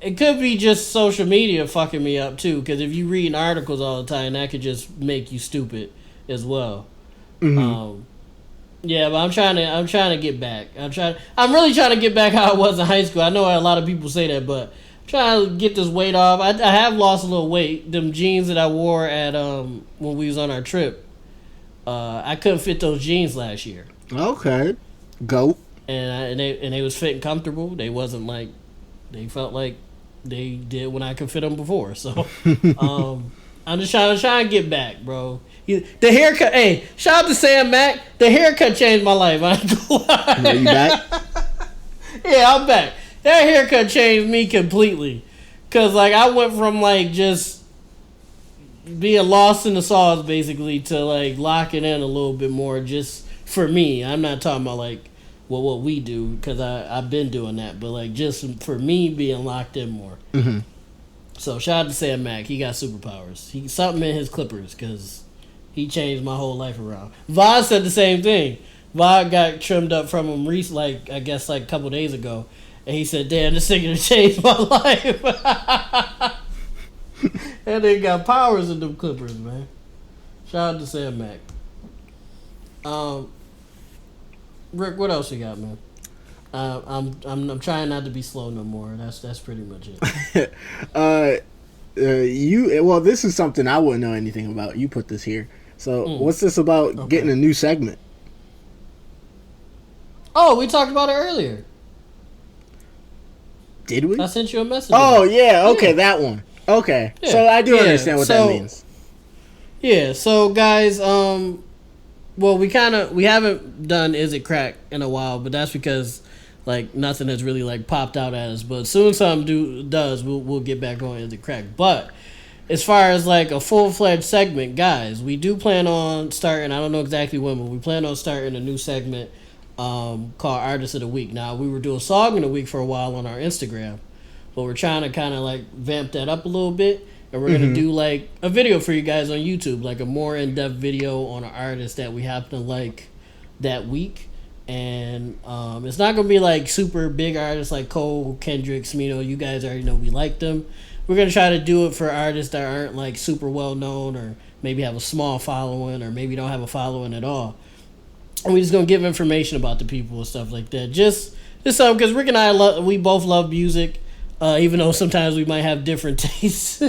A: it could be just social media fucking me up too, because if you read articles all the time, that could just make you stupid as well.
B: Mm-hmm.
A: Yeah, but I'm trying to get back. I'm really trying to get back how I was in high school. I know a lot of people say that, but I'm trying to get this weight off. I have lost a little weight. Them jeans that I wore at when we was on our trip, I couldn't fit those jeans last year.
B: Okay, goat.
A: And they was fitting comfortable. They wasn't like they felt like they did when I could fit them before. So I'm just trying to get back, bro. The haircut, hey, shout out to Sam Mack. The haircut changed my life. I ain't gonna lie.
B: Are you back?
A: Yeah, I'm back. That haircut changed me completely. Cause like I went from like just being lost in the sauce basically to like locking in a little bit more just for me. I'm not talking about like what we do because I've been doing that, but like just for me being locked in more.
B: Mm-hmm.
A: So shout out to Sam Mack. He got superpowers. He something in his clippers because he changed my whole life around. Vod said the same thing. Vod got trimmed up from him like I guess like a couple days ago, and he said, "Damn, this thing changed my life." And they got powers in them clippers, man. Shout out to Sam Mack. Rick, what else you got, man? I'm trying not to be slow no more. That's pretty much it.
B: This is something I wouldn't know anything about. You put this here. So what's this about getting a new segment?
A: Oh, we talked about it earlier.
B: Did we?
A: I sent you a message.
B: Oh yeah, okay, that one. Okay, yeah. So I do understand what that means.
A: Yeah, so guys, well, we haven't done Is It Crack in a while, but that's because like nothing has really like popped out at us. But soon something does, we'll get back on Is It Crack. But as far as like a full-fledged segment, guys, we do plan on starting. I don't know exactly when, but we plan on starting a new segment called Artist of the Week. Now we were doing Song of the Week for a while on our Instagram, but we're trying to kind of like vamp that up a little bit. And we're going to do, like, a video for you guys on YouTube, like a more in-depth video on an artist that we happen to like that week. And it's not going to be, like, super big artists like Cole, Kendrick, Smino. You guys already know we like them. We're going to try to do it for artists that aren't, like, super well-known or maybe have a small following or maybe don't have a following at all. And we're just going to give information about the people and stuff like that. Just something, because Rick and I, we both love music. Even though sometimes we might have different tastes.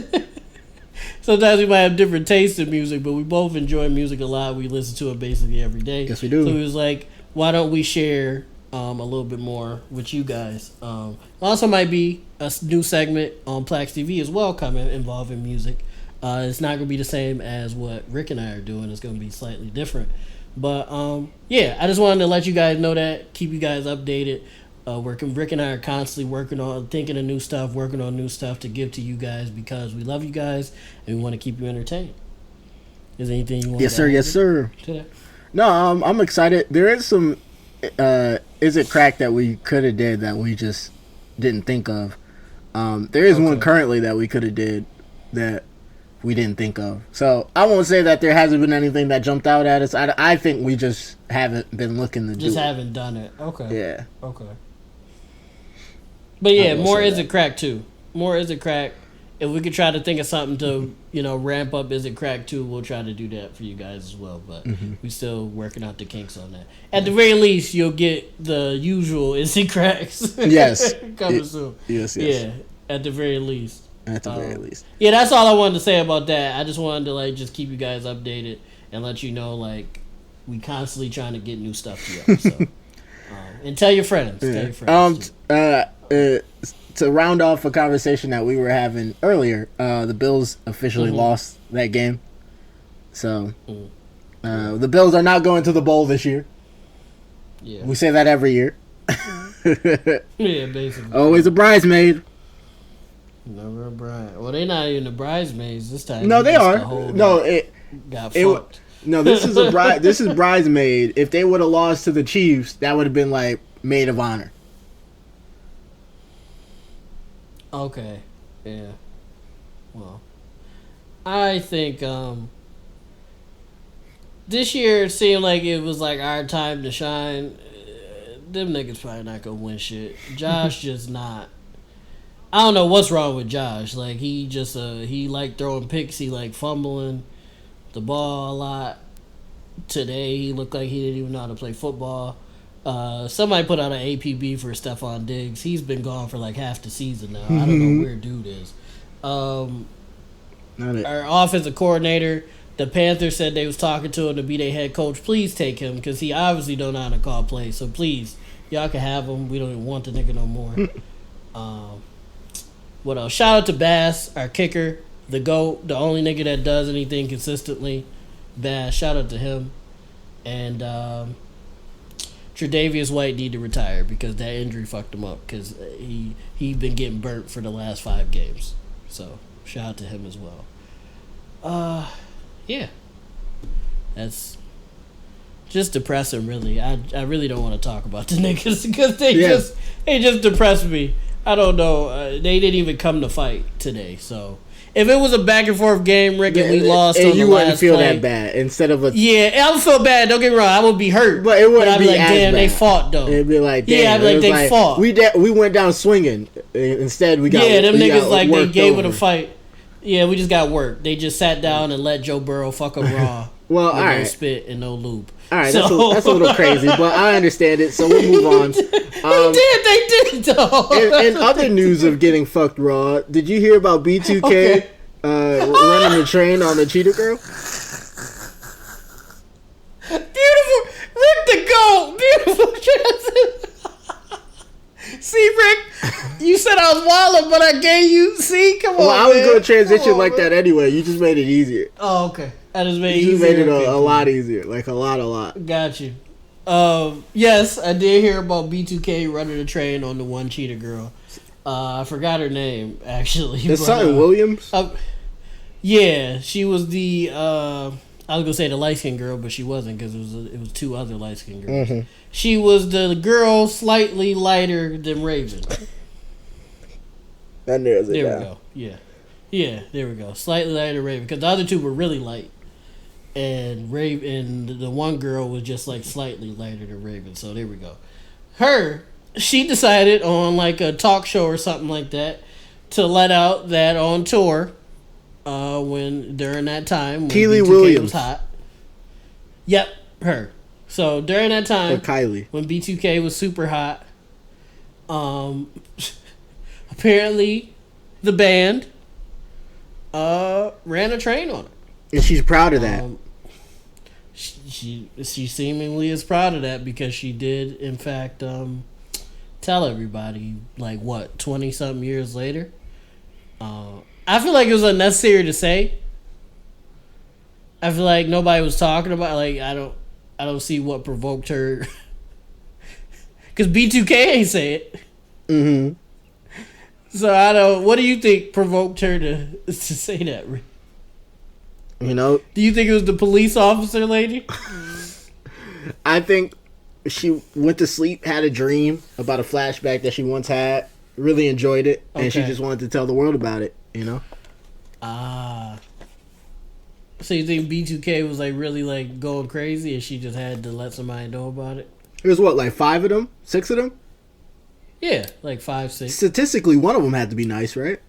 A: Sometimes we might have different tastes in music, but we both enjoy music a lot. We listen to it basically every day.
B: Yes, we do.
A: So it was like, why don't we share a little bit more with you guys? Also might be a new segment on PLAX TV as well coming involving music. It's not going to be the same as what Rick and I are doing. It's going to be slightly different. But yeah, I just wanted to let you guys know that, keep you guys updated. Rick and I are constantly working on thinking of new stuff, working on new stuff to give to you guys because we love you guys and we want to keep you entertained. Is there anything you want to add?
B: Yes, sir.
A: To that?
B: No, I'm excited. There is some Is It Crack that we could have did that we just didn't think of. There is one currently that we could have did that we didn't think of. So I won't say that there hasn't been anything that jumped out at us. I think we just haven't been looking to do it.
A: Just haven't done it. Okay.
B: Yeah.
A: Okay. But yeah, more Is It Crack too. More Is It Crack. If we could try to think of something to, ramp up Is It Crack too, we'll try to do that for you guys as well. But we still working out the kinks on that. At the very least, you'll get the usual Is It Cracks.
B: Yes.
A: Coming soon.
B: Yes.
A: Yeah, at the very least.
B: At the very least.
A: Yeah, that's all I wanted to say about that. I just wanted to just keep you guys updated and let you know we constantly trying to get new stuff to you. So, and tell your friends.
B: Yeah.
A: Tell your friends.
B: To round off a conversation that we were having earlier, the Bills officially lost that game. So, the Bills are not going to the bowl this year.
A: Yeah.
B: We say that every year.
A: Yeah, basically.
B: Always a bridesmaid.
A: Never a bride. Well, they're not even the bridesmaids this time.
B: No, they are.
A: Got fucked.
B: No, this is this is bridesmaid. If they would have lost to the Chiefs, that would have been like maid of honor.
A: Okay. Yeah. Well, I think this year it seemed like it was like our time to shine. Them niggas probably not gonna win shit. Josh just not. I don't know what's wrong with Josh. Like he just he like throwing picks. He like fumbling the ball a lot. today. He looked like he didn't even know how to play football. Somebody put out an APB for Stephon Diggs. He's been gone for like half the season now. I don't know where dude is. Our offensive coordinator, the Panthers said they was talking to him to be their head coach. Please take him because he obviously don't know how to call plays. So please, y'all can have him. We don't even want the nigga no more. What else? Shout out to Bass, our kicker, the GOAT, the only nigga that does anything consistently. Bass, shout out to him. And Tre'Davious White need to retire because that injury fucked him up because he been getting burnt for the last 5 games. So shout out to him as well. Yeah, that's just depressing. Really, I really don't want to talk about the niggas because they just depress me. I don't know. They didn't even come to fight today. So if it was a back and forth game, Rick, and we lost, and
B: you wouldn't feel that bad. Instead of
A: I would feel bad. Don't get me wrong. I would be hurt,
B: but it wouldn't
A: I'd
B: be
A: like,
B: as
A: damn,
B: bad.
A: they fought though.
B: It'd be like, damn,
A: I'd be like, they fought.
B: We went down swinging. Instead, we got
A: them niggas like they gave
B: over.
A: it a fight. Yeah, we just got worked. They just sat down and let Joe Burrow fuck them raw.
B: Well, all right.
A: No spit and no lube.
B: All right, that's a little crazy, but I understand it. So we'll move on.
A: They did though.
B: In other news of getting fucked raw, did you hear about B2K running the train on the cheetah girl?
A: Beautiful, Rick the GOAT. Beautiful transition. See, Rick, you said I was wilding, but I gave you. See, come on.
B: Well, I was going to transition like that anyway. You just made it easier.
A: Oh, okay. That just made
B: it a lot easier, like a lot.
A: Got you. Yes, I did hear about B2K running a train on the one cheetah girl. I forgot her name actually.
B: It's something Williams.
A: Yeah, she was the. I was gonna say the light skinned girl, but she wasn't because it was 2 other light skinned girls. Mm-hmm. She was the girl slightly lighter than Raven.
B: That narrows it
A: down.
B: There
A: we go. Yeah, there we go. Slightly lighter than Raven because the other 2 were really light. And the one girl was just like slightly lighter than Raven. So there we go. She decided on like a talk show or something like that to let out that on tour during that time when
B: Keely
A: B2K
B: Williams
A: was hot. Yep, her. So during that time
B: Kylie
A: when B2K was super hot, apparently the band ran a train on her.
B: And she's proud of that.
A: She seemingly is proud of that because she did, in fact, tell everybody, like, 20-something years later. I feel like it was unnecessary to say. I feel like nobody was talking about, like, I don't see what provoked her. Because B2K ain't say it. Mm-hmm. So, what do you think provoked her to say that, Rick?
B: You know,
A: do you think it was the police officer lady?
B: I think she went to sleep, had a dream about a flashback that she once had, really enjoyed it, and she just wanted to tell the world about it, you know?
A: So you think B2K was like really like going crazy and she just had to let somebody know about it?
B: It was what, like 5 of them? 6 of them?
A: Yeah, like 5, 6.
B: Statistically, one of them had to be nice, right?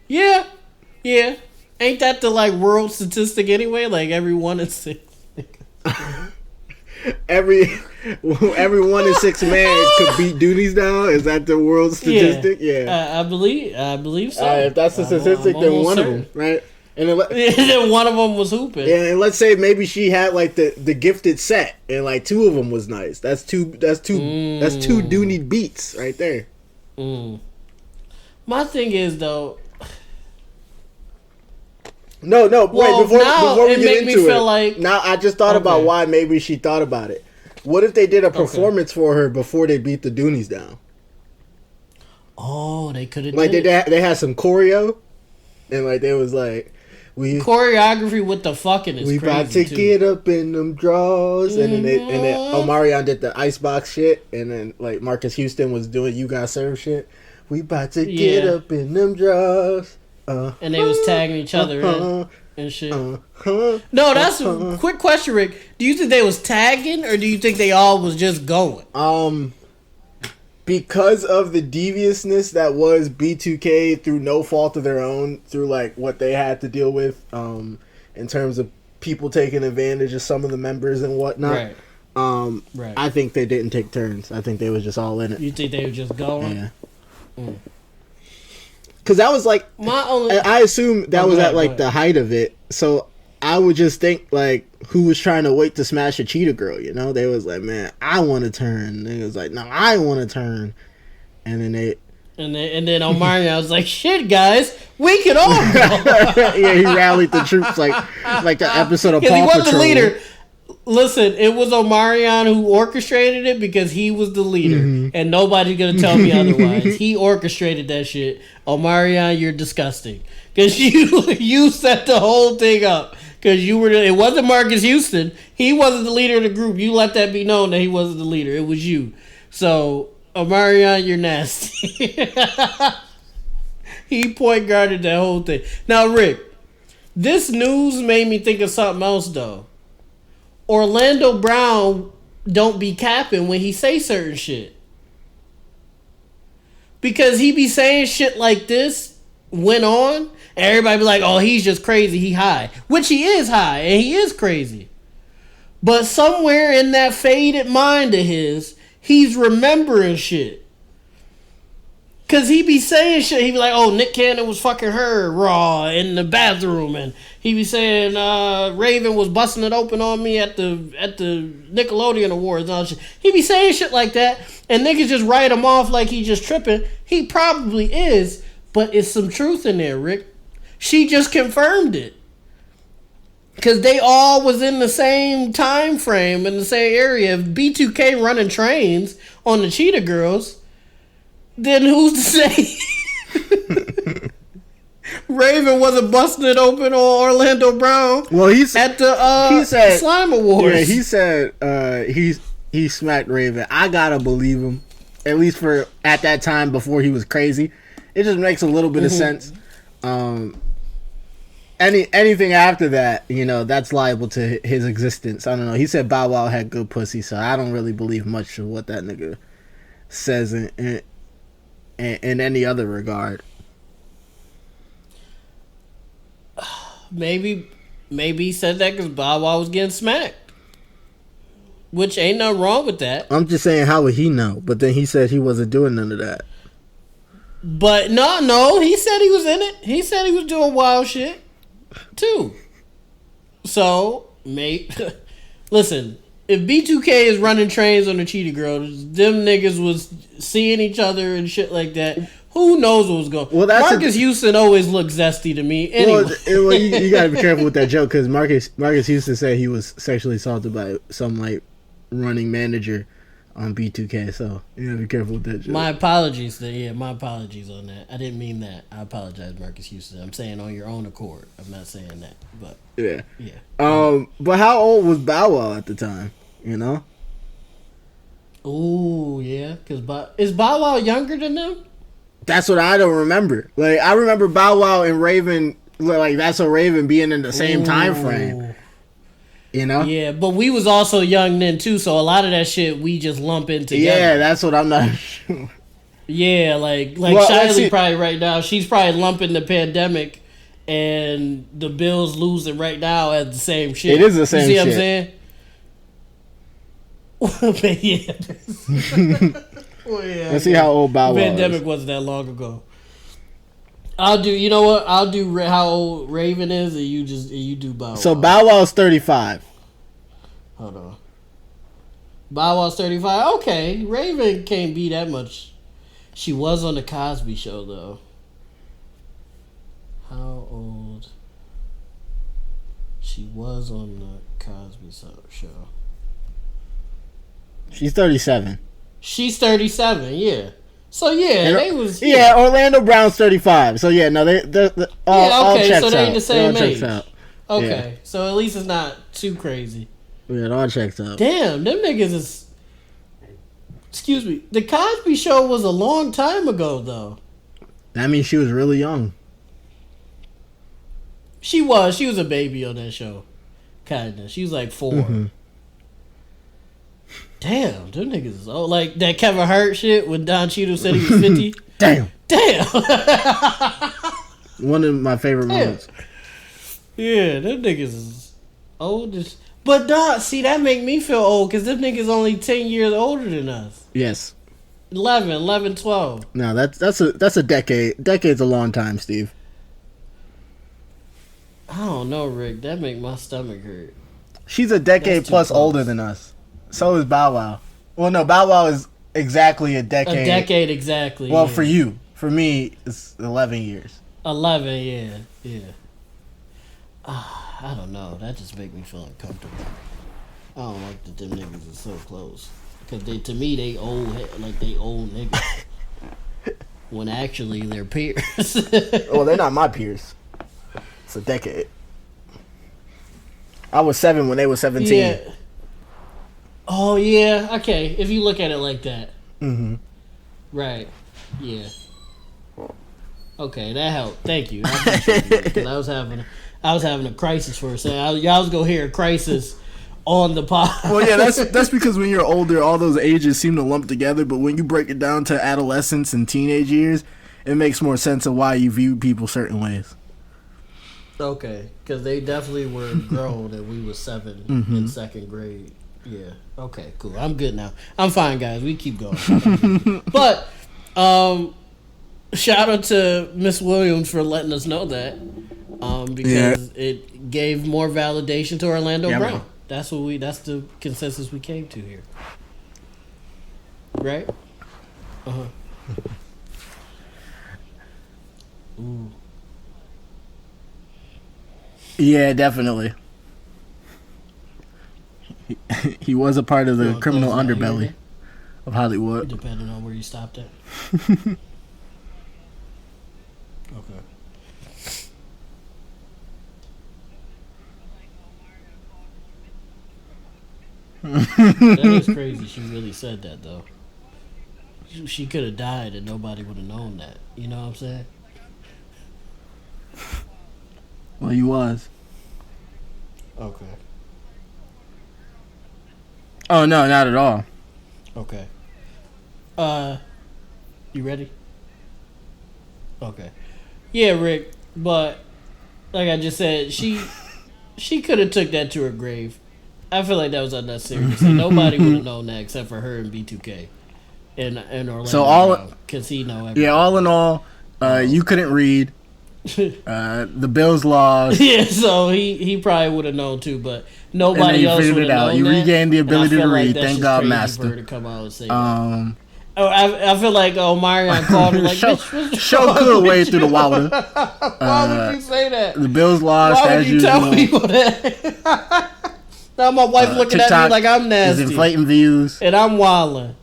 A: Yeah. Ain't that the like world statistic anyway? Like every 1 in 6.
B: every 1 in 6 men could beat duties down. Is that the world statistic? Yeah.
A: I believe so.
B: If that's the statistic, then one certain. Of them, right? And
A: then one of them was hooping.
B: Yeah, and let's say maybe she had like the gifted set, and like 2 of them was nice. That's two Dooney beats right there.
A: My thing is though.
B: No, wait, before we get into it.
A: Like,
B: now I just thought about why maybe she thought about it. What if they did a performance for her before they beat the Doonies down?
A: Oh, they could have
B: like they had some choreo, and like they was like
A: choreography with the fucking is
B: we
A: crazy
B: about to
A: too.
B: Get up in them draws, and then Omarion did the icebox shit, and then like Marcus Houston was doing you got serve shit. We about to get up in them draws.
A: And they was tagging each other in and shit. No, that's a quick question, Rick. Do you think they was tagging, or do you think they all was just going?
B: Because of the deviousness that was B2K through no fault of their own, through like what they had to deal with, in terms of people taking advantage of some of the members and whatnot. Right. I think they didn't take turns. I think they was just all in it.
A: You think they were just going?
B: Yeah. Because that was like, I assume that was at like the height of it. So I would just think like, who was trying to wait to smash a cheetah girl? You know, they was like, man, I want to turn. They was like, no, I want to turn. And then
A: and then Omarion was like, shit, guys, we can all go.
B: Yeah, he rallied the troops like the episode of Paw Patrol.
A: He was the leader. Listen, it was Omarion who orchestrated it because he was the leader, and nobody's gonna tell me otherwise. He orchestrated that shit. Omarion, you're disgusting because you set the whole thing up. Because it wasn't Marcus Houston. He wasn't the leader of the group. You let that be known that he wasn't the leader. It was you. So Omarion, you're nasty. He point guarded that whole thing. Now, Rick, this news made me think of something else though. Orlando Brown don't be capping when he say certain shit. Because he be saying shit like this went on, and everybody be like, oh, he's just crazy, he high. Which he is high, and he is crazy. But somewhere in that faded mind of his, he's remembering shit. Because he be saying shit. He be like, oh, Nick Cannon was fucking her raw in the bathroom. And he be saying Raven was busting it open on me at the Nickelodeon Awards and all that shit. He be saying shit like that. And niggas just write him off like he just tripping. He probably is. But it's some truth in there, Rick. She just confirmed it. Because they all was in the same time frame, in the same area. If B2K running trains on the Cheetah Girls, then who's to say Raven wasn't busting it open on Orlando Brown? Well, he said Slime Awards.
B: Yeah, he said he smacked Raven. I gotta believe him, at least for at that time before he was crazy. It just makes a little bit of sense. Anything after that, you know, that's liable to his existence. I don't know. He said Bow Wow had good pussy, so I don't really believe much of what that nigga says in any other regard.
A: Maybe he said that because Bow Wow was getting smacked. Which ain't nothing wrong with that.
B: I'm just saying, how would he know? But then he said he wasn't doing none of that.
A: But no, he said he was in it. He said he was doing wild shit too. So, mate, listen, if B2K is running trains on the Cheetah Girls, them niggas was seeing each other and shit like that. Who knows what was going on? Well, Marcus Houston always looked zesty to me. Anyway.
B: Well, you gotta be careful with that joke because Marcus Houston said he was sexually assaulted by some like running manager on B2K, so you gotta be careful with that joke.
A: My apologies on that. I didn't mean that. I apologize, Marcus Houston. I'm saying on your own accord. I'm not saying that, but
B: yeah. But how old was Bow Wow at the time? You know?
A: Oh yeah, because is Bow Wow younger than them?
B: That's what I don't remember. Like I remember Bow Wow and Raven, like That's So Raven being in the same time frame. You know?
A: Yeah, but we was also young then too, so a lot of that shit we just lump in together.
B: Yeah, that's what I'm not sure.
A: Yeah, like Shiley probably right now, she's probably lumping the pandemic and the Bills losing right now as the same shit.
B: It is the same shit.
A: You see what I'm saying? Yeah. Well, yeah.
B: Let's see how old Bow Wow is.
A: The pandemic wasn't that long ago. You know what? I'll do how old Raven is, and you do Bow Wow.
B: So Bow Wow's 35.
A: Hold on. Bow Wow's 35. Okay, Raven can't be that much. She was on the Cosby Show though. How old? She was on the Cosby Show.
B: She's 37.
A: She's 37. Yeah. So yeah, they was
B: Orlando Brown's 35. So yeah, no, they all checks
A: so they ain't
B: out.
A: the same age.
B: Yeah.
A: Okay, so at least it's not too crazy.
B: Yeah, it all checks out.
A: Damn, them niggas is. Excuse me. The Cosby Show was a long time ago, though.
B: That means she was really young.
A: She was a baby on that show, kinda. She was like 4. Mm-hmm. Damn, them niggas is old. Like that Kevin Hart shit when Don Cheadle said he was 50.
B: Damn.
A: One
B: of my favorite moments.
A: Yeah, them niggas is Oldest. But dog, see that make me feel old because this nigga's only 10 years older than us.
B: Yes.
A: 11, 12.
B: No, that's a decade. Decade's a long time, Steve.
A: I don't know, Rick. That make my stomach hurt.
B: She's a decade plus
A: close.
B: older than us. So is Bow Wow. Well, no, Bow Wow is exactly a decade.
A: A decade exactly.
B: Well,
A: yeah.
B: for you. For me, it's 11 years.
A: 11, yeah. I don't know. That just make me feel uncomfortable. I don't like that them niggas are so close. Because to me, they old niggas. When actually they're peers.
B: Well, they're not my peers. It's a decade. I was 7 when they were 17.
A: Yeah. Oh, yeah. Okay. If you look at it like that.
B: Mm-hmm.
A: Right. Yeah. Okay, that helped. Thank you. Because I was having a crisis for a second. Y'all was gonna hear a crisis on the pod.
B: Well, yeah, that's because when you're older, all those ages seem to lump together. But when you break it down to adolescence and teenage years, it makes more sense of why you view people certain ways.
A: Okay, because they definitely were grown and we were 7 in second grade. Yeah. Okay, cool. I'm good now. I'm fine, guys. We keep going. But, shout out to Miss Williams for letting us know that. Because it gave more validation to Orlando Brown. Man. That's the consensus we came to here. Right? Uh-huh. Ooh.
B: Yeah, definitely. He was a part of the criminal underbelly of Hollywood.
A: Depending on where you stopped at. Okay. That is crazy. She really said that, though. She could have died and nobody would have known that. You know what I'm saying?
B: Well, he was.
A: Okay.
B: Oh, no, not at all.
A: Okay. You ready? Okay. Yeah, Rick, but like I just said, she could have took that to her grave. I feel like that was unnecessary. So nobody would have known that except for her and B2K and Orlando.
B: So
A: because he know everything.
B: Yeah, all in all, you couldn't read. The Bills lost.
A: Yeah, so he probably would have known too, but nobody else would have known.
B: You regained the ability to read.
A: Like
B: Thank God, Master.
A: For her to come out and say that. I feel like Marion called her like,
B: show could wade through the water.
A: Why would you say that?
B: The Bills lost.
A: Why would you tell people that? Now my wife looking
B: TikTok
A: at me like I'm nasty.
B: Is inflating views.
A: And I'm wilding.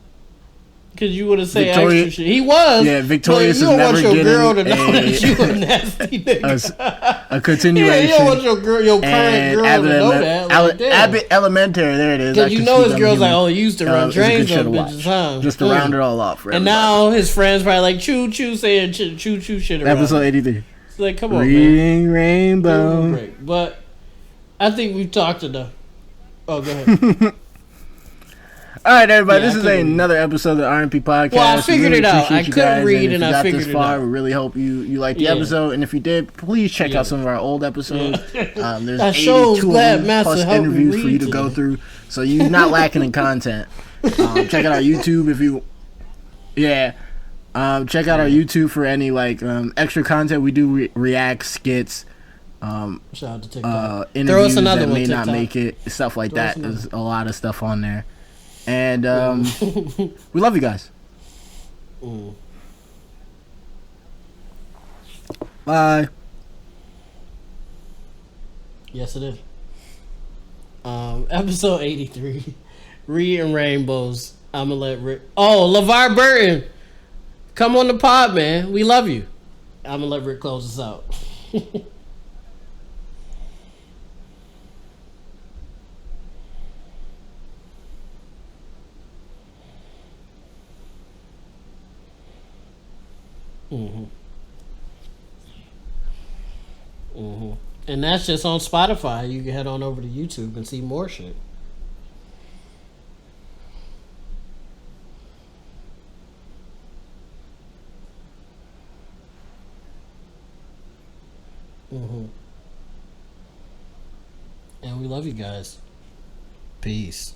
A: Because you would have said extra shit. He was.
B: Yeah, Victorious is never getting
A: girl to know that you a nasty nigga.
B: A continuation.
A: Yeah, you don't want your current girl to know that. Like,
B: Abbott Elementary, there it is.
A: Because you know his girl's like, oh, he used to run trains on bitches, huh?
B: Just to round it all off for everybody.
A: And now his friends probably like, choo-choo, saying choo-choo shit around.
B: Episode 83.
A: It's like, come on,
B: Reading
A: man.
B: Rainbow.
A: But I think we've talked enough. Oh, go ahead.
B: All right, everybody. This is another episode of the RMP Podcast.
A: Well, I figured it out. I couldn't read, and I figured it out.
B: We really hope you liked the episode, and if you did, please check out some of our old episodes. There's 82 plus interviews for you to go through, so you're not lacking in content. Check out our YouTube if you, check out our YouTube for any extra content. We do react skits.
A: Shout out to TikTok.
B: Interviews that may not make it, stuff like that. There's a lot of stuff on there. And we love you guys. Bye.
A: Yes, it is. Episode 83. Reading Rainbows. I'm going to let Rick... Oh, LeVar Burton. Come on the pod, man. We love you. I'm going to let Rick close us out. And that's just on Spotify. You can head on over to YouTube and see more shit. And we love you guys. Peace.